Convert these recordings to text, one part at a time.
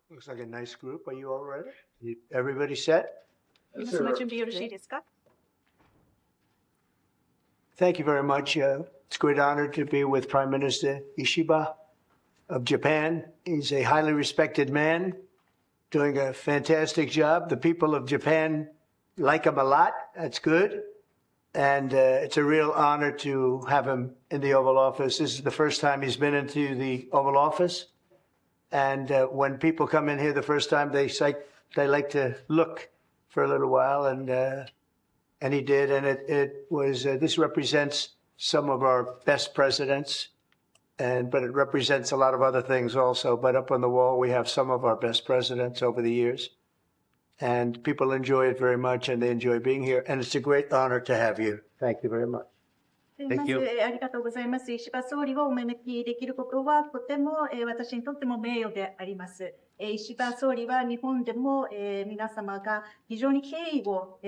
Looks like a nice group. Are you all ready? Everybody set?皆様準備よろしいですか？ Thank you very much. It's a great honor to be with Prime Minister Ishiba of Japan. He's a highly respected man, doing a fantastic job. The people of Japan like him a lot. That's good. And it's a real honor to have him in the Oval Office. This is the first time he's been into the Oval Office. And when people come in here the first time, they like to look for a little while, and he did. And it was this represents some of our best presidents, but it represents a lot of other things also. But up on the wall, we have some of our best presidents over the years, and people enjoy it very much, and they enjoy being here. And it's a great honor to have you. Thank you very much. まず、ありがとうございます。石破総理をお招きできることは、とても、私にとっても名誉であります。石破総理は日本でも、皆様が非常に敬意を、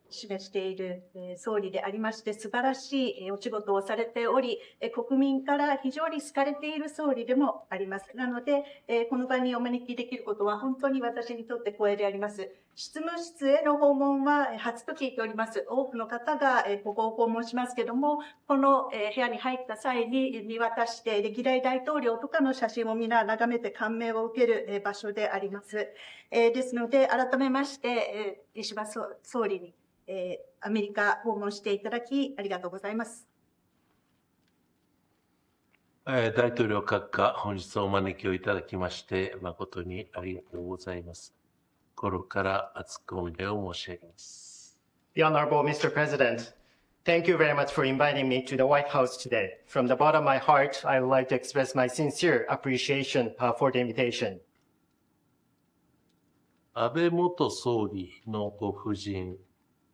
示している、総理でありまして、素晴らしい、お仕事をされており、国民から非常に好かれている総理でもあります。なので、この場にお招きできることは本当に私にとって光栄であります。執務室への訪問は初と聞いております。多くの方がここを訪問しますけども、この部屋に入った際に見渡して歴代大統領とかの写真を皆眺めて感銘を受ける場所であります。ですので、改めまして、石破総理にアメリカ訪問していただきありがとうございます。大統領閣下、本日お招きをいただきまして、誠にありがとうございます。心から厚く御礼を申し上げます。The Honorable Mr. President, thank you very much for inviting me to the White House today. From the bottom of my heart, I would like to express my sincere appreciation for the invitation. 安倍元総理のご夫人、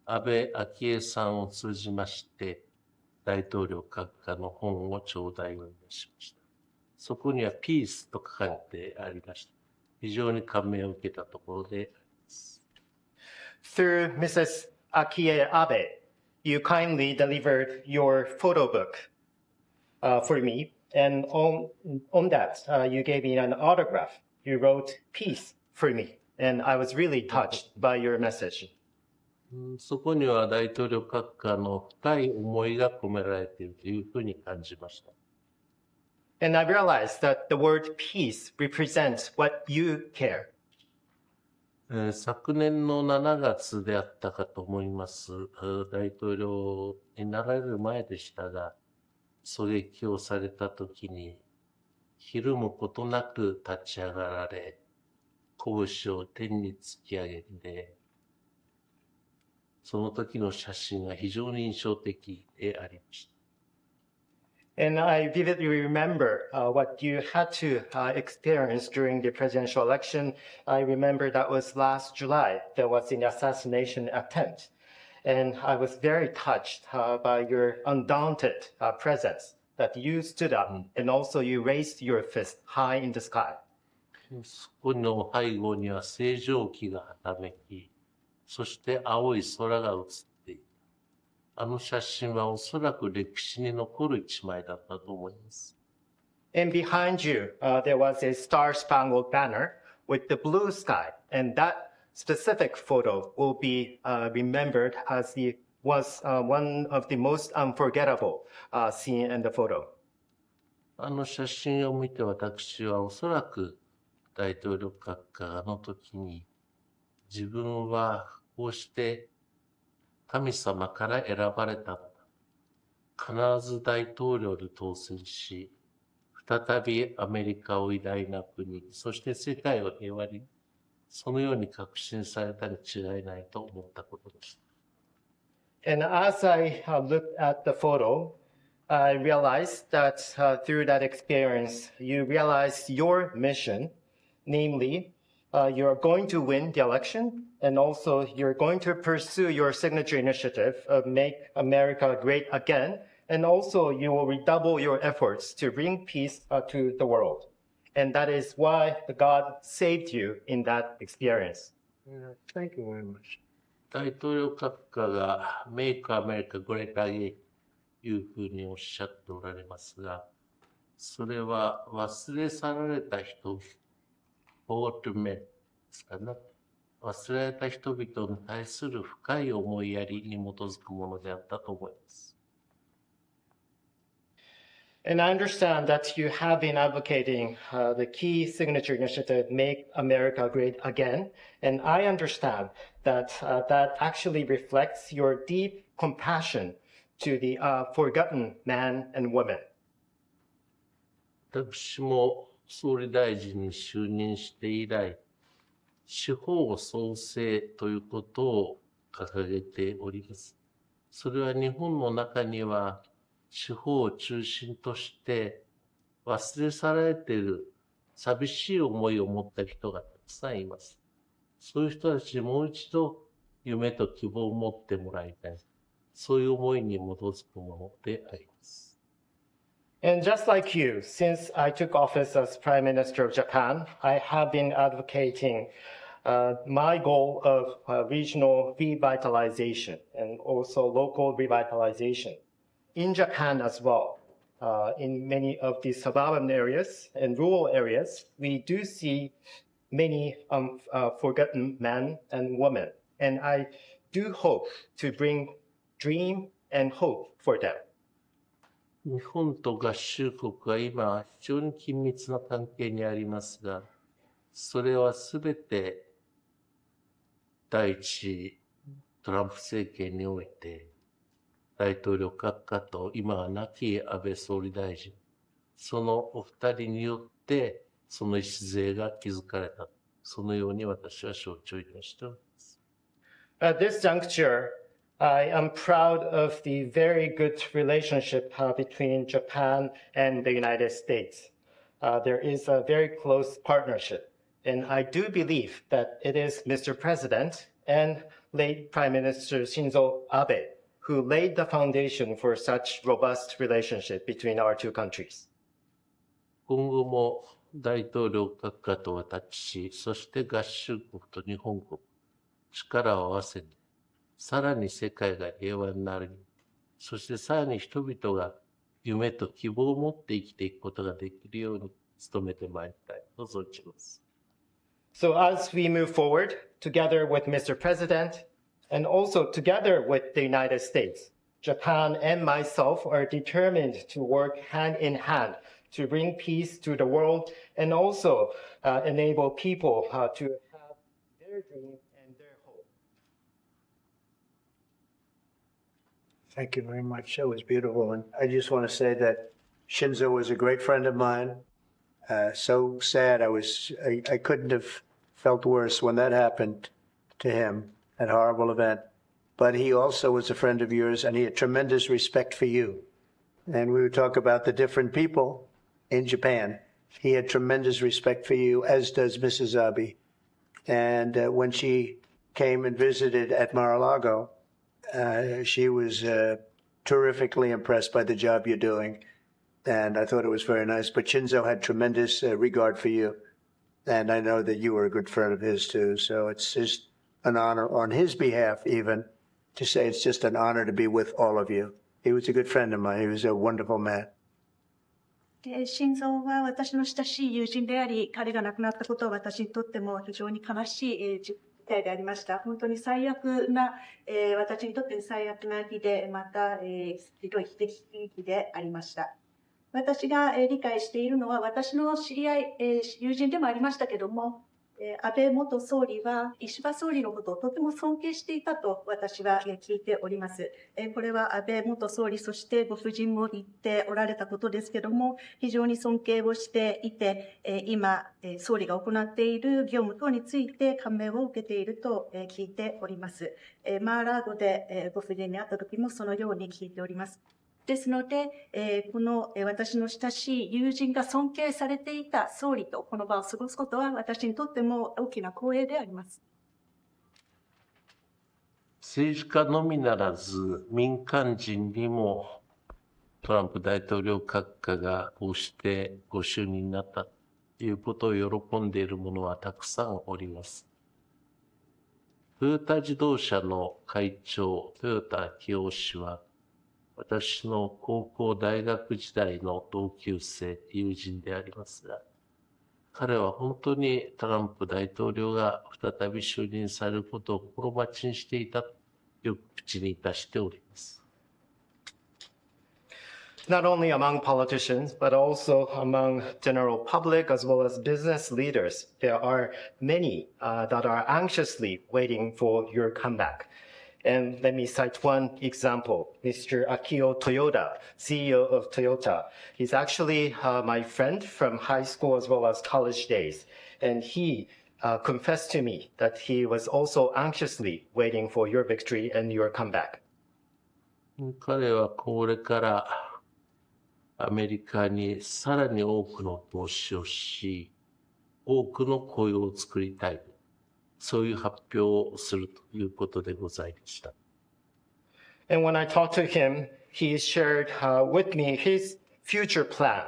安倍昭恵さんを通じまして、大統領閣下の本を頂戴をいたしました。そこにはピースと書かれてありました。非常に感銘を受けたところであります。Through Mrs. Akie Abe, you kindly delivered your photo book for me, and on that, you gave me an autograph. You wrote peace for me, and I was really touched by your message. そこには大統領閣下の深い思いが込められているというふうに感じました。And I realized that the word peace represents what you care. 昨年の7月であったかと思います。大統領になられる前でしたが、狙撃をされた時に、ひるむことなく立ち上がられ、拳を天に突き上げて、その時の写真が非常に印象的でありました。And I vividly remember what you had to experience during the presidential election. I remember that was last July. There was an assassination attempt. And I was very touched by your undaunted presence, that you stood up and also you raised your fist high in the sky. そこの背後には星条旗がはためき、そして青い空が映っていた。あの写真はおそらく歴史に残る一枚だったと思います。And behind you, there was a star-spangled banner with the blue sky. And that specific photo will be remembered as it was one of the most unforgettable scene in the photo. あの写真を見て私はおそらく大統領閣下があの時に自分はこうして神様から選ばれた。必ず大統領に当選し、再びアメリカを偉大な国、そして世界を平和に、そのように確信されたに違いないと思ったことです。And as I looked at the photo, I realized that through that experience, you realized your mission, namely, you're going to win the election, and also you're going to pursue your signature initiative of Make America Great Again, and also you will redouble your efforts to bring peace to the world. And that is why God saved you in that experience. Thank you very much. 大統領閣下が Make America Great Again というふうにおっしゃっておられますが、それは忘れ去られた人 forgotten men ですかね。忘れられた人々に対する深い思いやりに基づくものであったと思います。And I understand that you have been advocating the key signature initiative, Make America Great Again. And I understand that that actually reflects your deep compassion to the forgotten man and women. 私も総理大臣に就任して以来、司法創生ということを掲げております。それは日本の中には司法を中心として忘れ去られている寂しい思いを持った人がたくさんいます。そういう人たちにもう一度夢と希望を持ってもらいたい。そういう思いに基づくものであります。And just like you, since I took office as Prime Minister of Japan, I have been advocating my goal of regional revitalization and also local revitalization in Japan as well. In many of the suburban areas and rural areas, we do see many forgotten men and women. And I do hope to bring dream and hope for them. 日本と合衆国は今非常に緊密な関係にありますが、それはすべて第一トランプ政権において大統領閣下と今は亡き安倍総理大臣、そのお二人によってその礎が築かれた。そのように私は承知をいたしております。At this juncture, I am proud of the very good relationship between Japan and the United States. There is a very close partnership, and I do believe that it is Mr. President and late Prime Minister Shinzo Abe who laid the foundation for such robust relationship between our two countries. 今後も大統領閣下と私、そして合衆国と日本国、力を合わせて、さらに世界が平和になるように、そしてさらに人々が夢と希望を持って生きていくことができるように努めてまいりたいと存じます。So as we move forward, together with Mr. President, and also together with the United States, Japan and myself are determined to work hand in hand to bring peace to the world and also enable people to have their dream and their hope. Thank you very much. That was beautiful. And I just want to say that Shinzo was a great friend of mine. So sad. I couldn't have felt worse when that happened to him, that horrible event. But he also was a friend of yours, and he had tremendous respect for you. And we would talk about the different people in Japan. He had tremendous respect for you, as does Mrs. Abe. And when she came and visited at Mar-a-Lago, she was terrifically impressed by the job you're doing. And I thought it was very nice. But Shinzo had tremendous regard for you. And I know that you were a good friend of his, too. So it's just an honor on his behalf, even, to say it's just an honor to be with all of you. He was a good friend of mine. He was a wonderful man. 心臓は私の親しい友人であり、彼が亡くなったことは私にとっても非常に悲しい事態でありました。本当に最悪な、私にとって最悪な日で、また、ひどい悲劇でありました。私が理解しているのは、私の知り合い、友人でもありましたけども、安倍元総理は石破総理のことをとても尊敬していたと私は聞いております。これは安倍元総理、そしてご夫人も言っておられたことですけども、非常に尊敬をしていて、今、総理が行っている業務等について感銘を受けていると聞いております。マーラーゴでご夫人に会った時もそのように聞いております。ですので、この私の親しい友人が尊敬されていた総理とこの場を過ごすことは私にとっても大きな光栄であります。政治家のみならず民間人にもトランプ大統領閣下がこうしてご就任になったということを喜んでいる者はたくさんおります。トヨタ自動車の会長、豊田章男氏は私の高校大学時代の同級生、友人でありますが、彼は本当にトランプ大統領が再び就任されることを心待ちにしていたとよく口にいたしております。Not only among politicians, but also among general public as well as business leaders, there are many that are anxiously waiting for your comeback. And let me cite one example, Mr. Akio Toyoda, CEO of Toyota. He's actually my friend from high school as well as college days. And he confessed to me that he was also anxiously waiting for your victory and your comeback. 彼はこれからアメリカにさらに多くの投資をし、多くの雇用を作りたい。そういう発表をするということでございました。And when I talked to him, he shared with me his future plan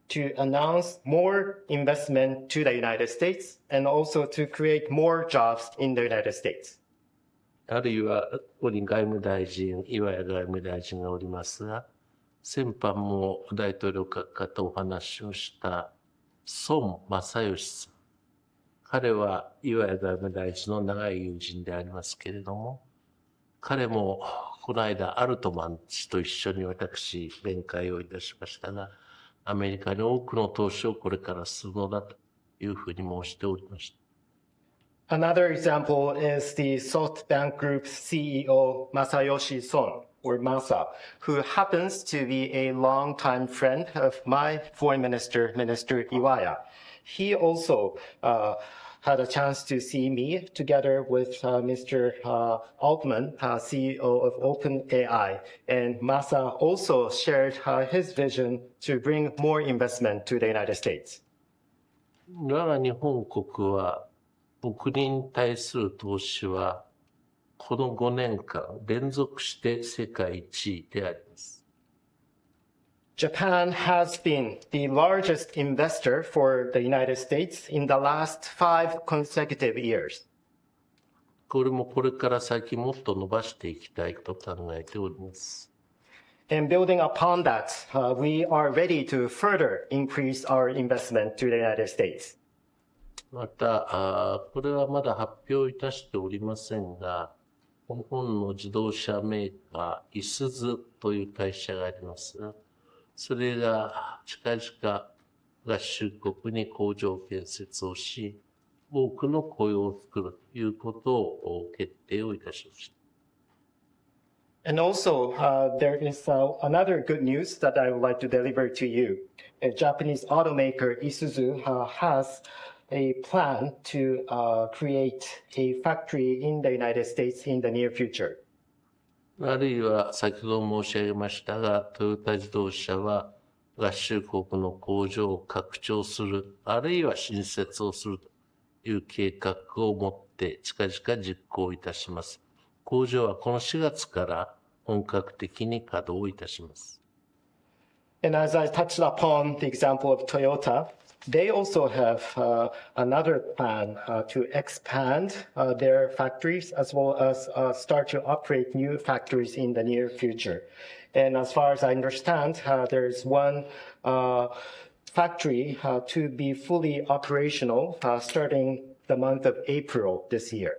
to announce more investment to the United States and also to create more jobs in the United States. あるいは、ここに外務大臣、岩谷外務大臣がおりますが、先般も大統領閣下とお話をした孫正義さん。彼は岩谷外務大臣の長い友人でありますけれども、彼もこの間アルトマン氏と一緒に私面会をいたしましたが、アメリカに多くの投資をこれからするのだというふうに申しておりました。Another example is the SoftBank Group's CEO Masayoshi Son, or Masa, who happens to be a longtime friend of my foreign minister, Minister Iwaya. He also had a chance to see me together with Mr. Altman, CEO of OpenAI. And Masa also shared his vision to bring more investment to the United States. 我が日本国は国に対する投資はこの5年間連続して世界一位であります。Japan has been the largest investor for the United States in the last 5 consecutive years. これもこれから先もっと伸ばしていきたいと考えております。And building upon that, we are ready to further increase our investment to the United States. また、これはまだ発表いたしておりませんが、日本の自動車メーカー、いすゞという会社がありますが、それが近々合衆国に工場建設をし、多くの雇用を作るということを決定をいたしました。And also, there is another good news that I would like to deliver to you. A Japanese automaker, Isuzu, has a plan to create a factory in the United States in the near future. あるいは先ほど申し上げましたが、トヨタ自動車は合衆国の工場を拡張する、あるいは新設をするという計画を持って近々実行いたします。工場はこの4月から本格的に稼働いたします。And as I touched upon the example of Toyota, they also have another plan to expand their factories as well as start to operate new factories in the near future. And as far as I understand, there's one factory to be fully operational starting the month of April this year.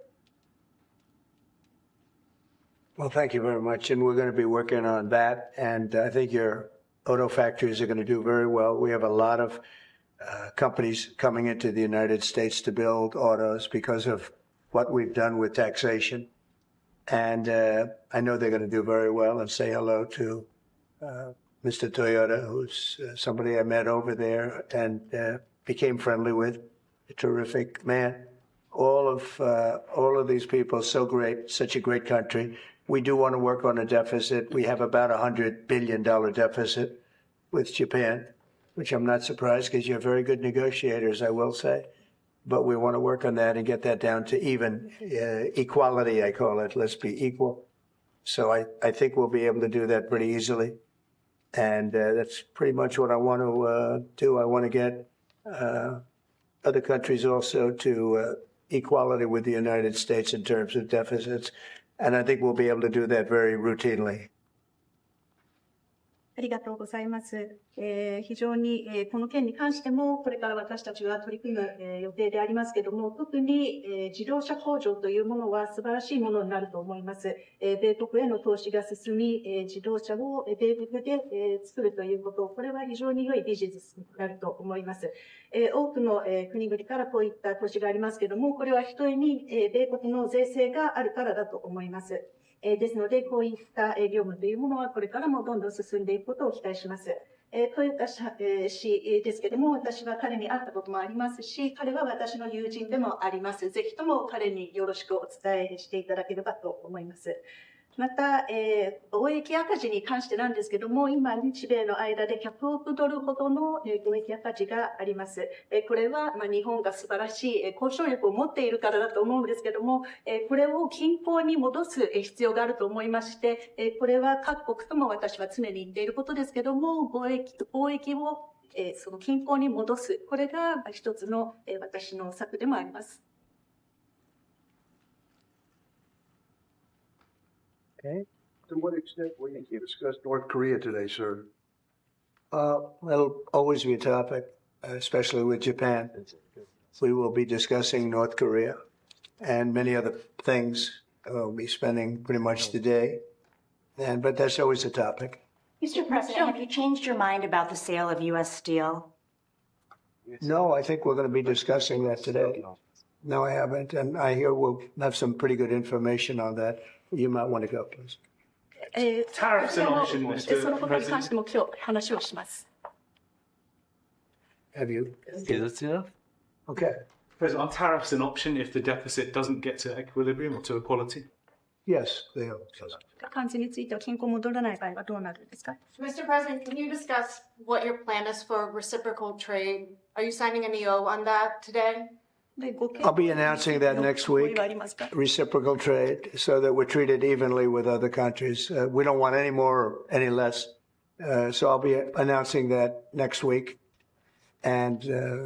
Well, thank you very much. And we're going to be working on that. And I think your auto factories are going to do very well. We have a lot of companies coming into the United States to build autos because of what we've done with taxation. And I know they're going to do very well. And say hello to Mr. Toyota, who's somebody I met over there and became friendly with. A terrific man. All of these people, so great, such a great country. We do want to work on a deficit. We have about $100 billion deficit with Japan, which I'm not surprised because you're very good negotiators, I will say. But we want to work on that and get that down to even equality, I call it. Let's be equal. So I think we'll be able to do that pretty easily. And that's pretty much what I want to do. I want to get other countries also to equality with the United States in terms of deficits. And I think we'll be able to do that very routinely. ありがとうございます。非常に、この件に関しても、これから私たちが取り組む、予定でありますけども、特に、自動車工場というものは素晴らしいものになると思います。米国への投資が進み、自動車を米国で、作るということ、これは非常に良いビジネスになると思います。多くの、国々からこういった投資がありますけども、これはひとえに、米国の税制があるからだと思います。ですので、こういった業務というものはこれからもどんどん進んでいくことを期待します。豊田氏ですけれども、私は彼に会ったこともありますし、彼は私の友人でもあります。ぜひとも彼によろしくお伝えしていただければと思います。また、貿易赤字に関してなんですけども、今、日米の間で100億ドルほどの貿易赤字があります。これは、日本が素晴らしい交渉力を持っているからだと思うんですけども、これを均衡に戻す必要があると思いまして、これは各国とも私は常に言っていることですけども、貿易をその均衡に戻す。これが一つの私の策でもあります。Okay. To what extent will you discuss North Korea today, sir? That'll always be a topic, especially with Japan. We will be discussing North Korea and many other things. We'll be spending pretty much the day, but that's always a topic. Mr. President, have you changed your mind about the sale of U.S. steel? No, I think we're going to be discussing that today. No, I haven't, and I hear we'll have some pretty good information on that. You might want to go, please. Tariffs an option, その Mr. ことに関しても President. 今日話をします。 Have you? Is it enough? Okay. President, are tariffs an option if the deficit doesn't get to equilibrium or to equality? Yes, they are. 関税については均衡戻らない場合はどうなるんですか？ Mr. President, can you discuss what your plan is for reciprocal trade? Are you signing an EO on that today? でご計 I'll be announcing that next 合意 week. はありますか？ Reciprocal trade, so that we're treated evenly with other countries. We don't want any more or any less. So I'll be announcing that next week. And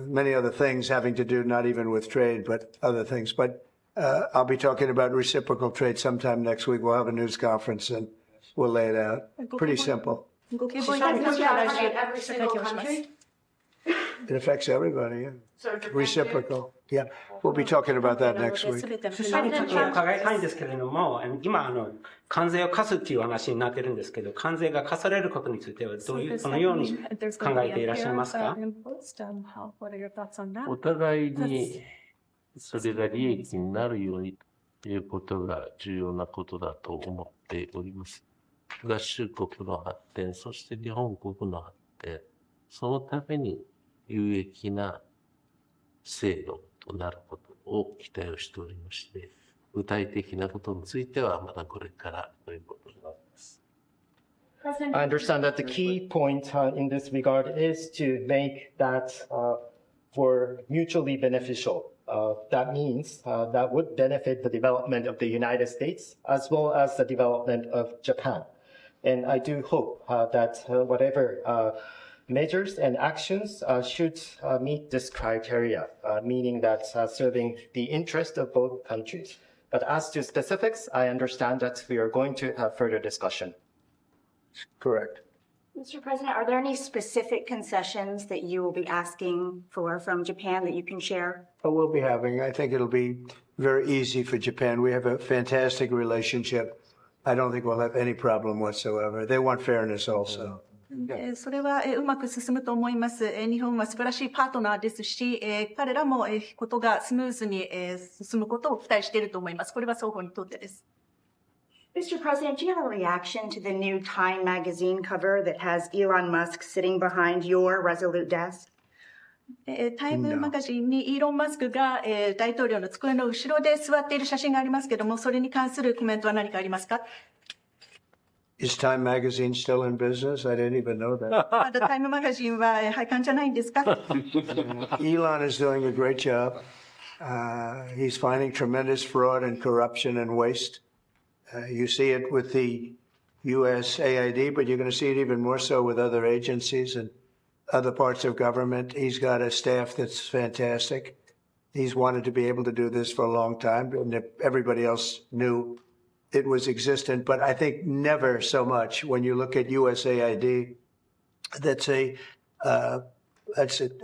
many other things having to do not even with trade, but other things. But I'll be talking about reciprocal trade sometime next week. We'll have a news conference and we'll lay it out. Pretty simple. ご計 She's 合い talking たし about 来 target 週 every 記者 single 会見をします。 country? It affects everybody, yeah. So Japan too? Reciprocal. Yeah. We'll be talking about that next week. 全ての出産にちょっと伺いたいんですけれども、今、関税を課すっていう話になってるんですけど、関税が課されることについては、どのように考えていらっしゃいますか？お互いにそれが利益になるようにということが重要なことだと思っております。合衆国の発展、そして日本国の発展、そのために有益な制度となることを期待をしておりまして、具体的なことについてはまだこれからということになります。 I understand that the key point in this regard is to make that for mutually beneficial. That means that would benefit the development of the United States as well as the development of Japan. And I do hope that whatever measures and actions should meet this criteria, meaning that serving the interest of both countries. But as to specifics, I understand that we are going to have further discussion. Correct. Mr. President, are there any specific concessions that you will be asking for from Japan that you can share? But we'll be having, I think it'll be very easy for Japan. We have a fantastic relationship. I don't think we'll have any problem whatsoever. They want fairness also. それはうまく進むと思います。日本は素晴らしいパートナーですし、彼らもことがスムーズに進むことを期待していると思います。これは双方にとってです。 Mr. President, do you have a reaction to the new Time magazine cover that has Elon Musk sitting behind your Resolute desk? タイムマガジンにイーロン・マスクが大統領の机の後ろで座っている写真がありますけども、それに関するコメントは何かありますか？ Is Time Magazine still in business? I didn't even know that. まだタイムマガジンは廃刊じゃないんですか？ Elon is doing a great job. He's finding tremendous fraud and corruption and waste. You see it with the USAID, but you're going to see it even more so with other agencies and other parts of government. He's got a staff that's fantastic. He's wanted to be able to do this for a long time, and everybody else knew it was existent, but I think never so much when you look at USAID. That's a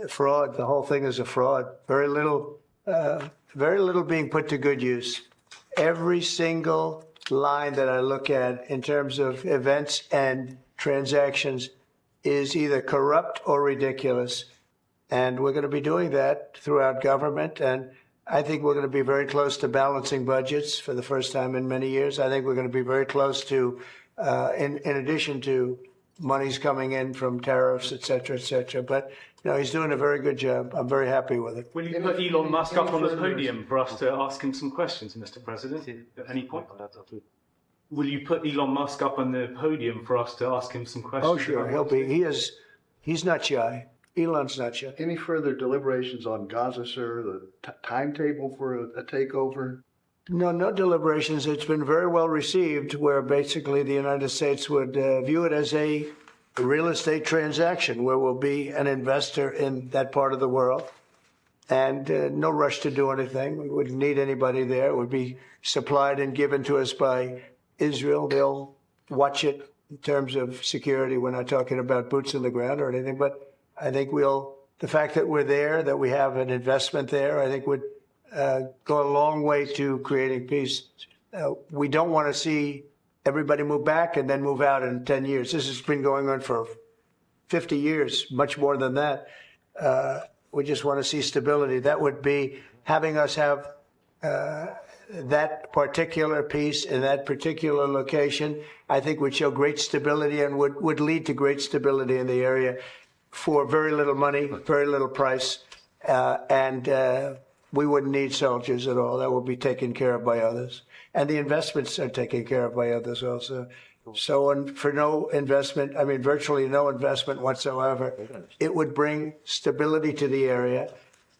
fraud. The whole thing is a fraud. Very little being put to good use. Every single line that I look at in terms of events and transactions is either corrupt or ridiculous. And we're going to be doing that throughout government. And I think we're going to be very close to balancing budgets for the first time in many years. I think we're going to be very close to, in addition to monies coming in from tariffs, et cetera, et cetera. But he's doing a very good job. I'm very happy with it. Will you put Elon Musk up on the podium for us to ask him some questions, Mr. President, at any point? Will you put Elon Musk up on the podium for us to ask him some questions? Oh, sure. He'll be. He's not shy. Elon's not shy. Any further deliberations on Gaza, sir? The timetable for a takeover? No deliberations. It's been very well received, where basically the United States would view it as a real estate transaction where we'll be an investor in that part of the world. And no rush to do anything. We wouldn't need anybody there. It would be supplied and given to us by Israel. They'll watch it in terms of security. We're not talking about boots on the ground or anything, but I think the fact that we're there, that we have an investment there, I think would go a long way to creating peace. We don't want to see everybody move back and then move out in 10 years. This has been going on for 50 years, much more than that. We just want to see stability. That would be having us have that particular piece in that particular location, I think would show great stability and would lead to great stability in the area for very little money, very little price. And we wouldn't need soldiers at all. That would be taken care of by others. And the investments are taken care of by others also. So for no investment, I mean, virtually no investment whatsoever, it would bring stability to the area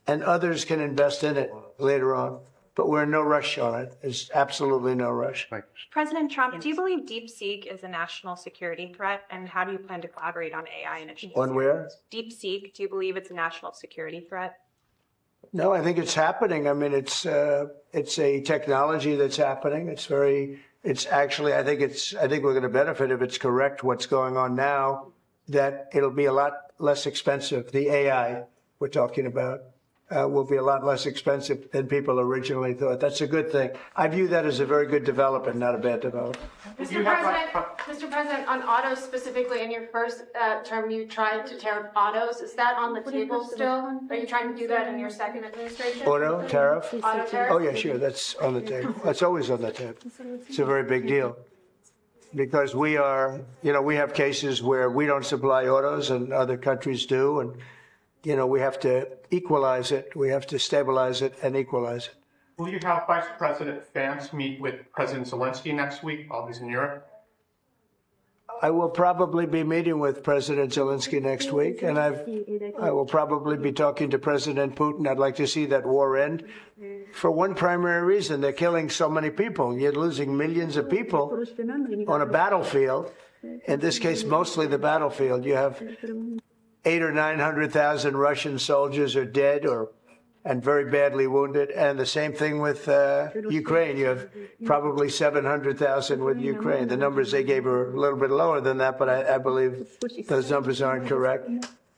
and others can invest in it later on. But we're in no rush on it. There's absolutely no rush. President Trump, do you believe DeepSeek is a national security threat? And how do you plan to collaborate on AI initiatives? On where? DeepSeek, do you believe it's a national security threat? No, I think it's happening. I mean, it's a technology that's happening. It's actually, I think we're going to benefit if it's correct what's going on now, that it'll be a lot less expensive. The AI we're talking about will be a lot less expensive than people originally thought. That's a good thing. I view that as a very good development, not a bad development. Mr. President, on autos specifically, in your first term, you tried to tariff autos. Is that on the table still? Are you trying to do that in your second administration? Auto tariff? Auto tariff? Oh, yeah, sure. That's on the table. That's always on the table. It's a very big deal. Because we have cases where we don't supply autos and other countries do. And we have to equalize it. We have to stabilize it and equalize it. Will you have Vice President Vance meet with President Zelensky next week while he's in Europe? I will probably be meeting with President Zelensky next week, and I will probably be talking to President Putin. I'd like to see that war end for one primary reason. They're killing so many people. You're losing millions of people on a battlefield. In this case, mostly the battlefield. You have 800,000 or 900,000 Russian soldiers are dead and very badly wounded. And the same thing with Ukraine. You have probably 700,000 with Ukraine. The numbers they gave are a little bit lower than that, but I believe those numbers aren't correct.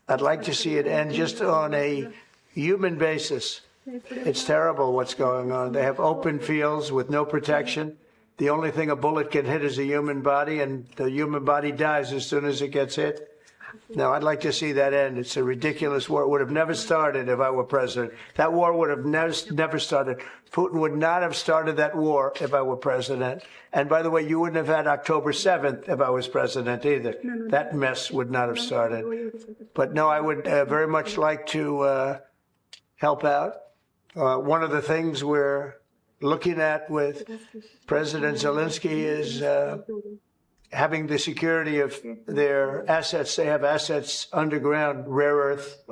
I'd like to see it end just on a human basis. It's terrible what's going on. They have open fields with no protection. The only thing a bullet can hit is a human body, and the human body dies as soon as it gets hit. No, I'd like to see that end. It's a ridiculous war. It would have never started if I were president. That war would have never started. Putin would not have started that war if I were president. And by the way, you wouldn't have had October 7th if I was president either. That mess would not have started. But no, I would very much like to help out. One of the things we're looking at with President Zelensky is having the security of their assets. They have assets underground, rare earth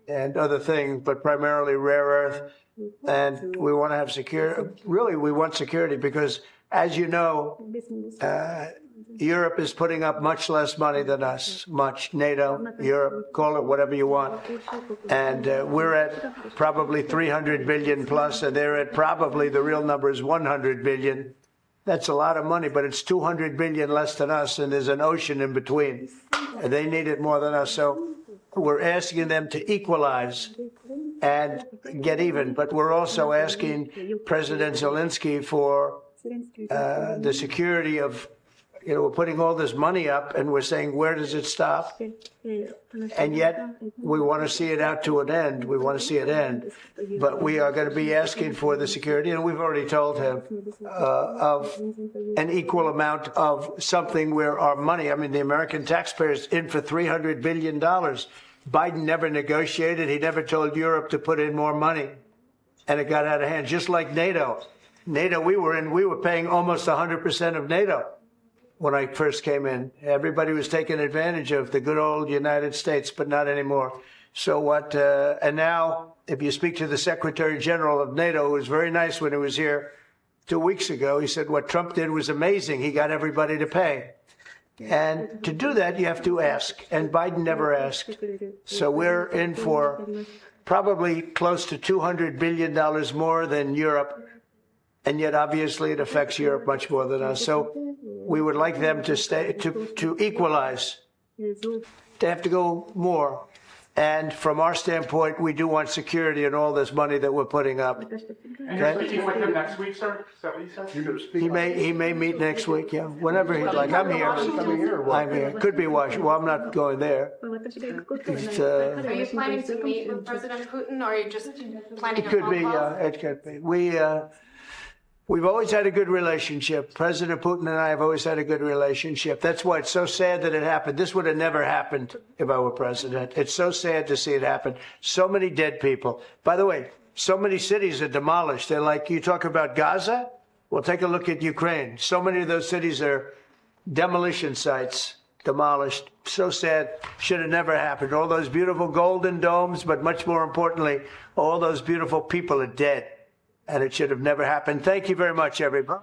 and other things, but primarily rare earth. And we want to have security. Really, we want security because, as you know, Europe is putting up much less money than us. NATO, Europe, call it whatever you want. And we're at probably 300 billion plus, and they're at probably, the real number is 100 billion. That's a lot of money, but it's 200 billion less than us, and there's an ocean in between. And they need it more than us. So we're asking them to equalize and get even. But we're also asking President Zelensky for the security of, we're putting all this money up and we're saying, where does it stop? And yet we want to see it out to an end. We want to see it end. But we are going to be asking for the security, and we've already told him, of an equal amount of something where our money, I mean, the American taxpayers in for $300 billion. Biden never negotiated. He never told Europe to put in more money. And it got out of hand, just like NATO. NATO we were paying almost 100% of NATO. When I first came in, everybody was taking advantage of the good old United States, but not anymore. So what, and now, if you speak to the Secretary General of NATO, who was very nice when he was here 2 weeks ago, he said what Trump did was amazing. He got everybody to pay. And to do that, you have to ask. And Biden never asked. So we're in for probably close to $200 billion more than Europe. And yet, obviously, it affects Europe much more than us. So we would like them to stay, to equalize. They have to go more. And from our standpoint, we do want security and all this money that we're putting up. And you're speaking with him next week, sir? Is that what you said? You're going to speak. He may meet next week, yeah. Whenever he'd like. I'm here. I'm here. Could be Washington. Well, I'm not going there. Are you planning to meet with President Putin, or are you just planning It a could phone be, call? it could be. We've always had a good relationship. President Putin and I have always had a good relationship. That's why it's so sad that it happened. This would have never happened if I were president. It's so sad to see it happen. So many dead people. By the way, so many cities are demolished. They're like, you talk about Gaza? Well, take a look at Ukraine. So many of those cities are demolition sites, demolished. So sad. Should have never happened. All those beautiful golden domes, but much more importantly, all those beautiful people are dead. And it should have never happened. Thank you very much, everybody.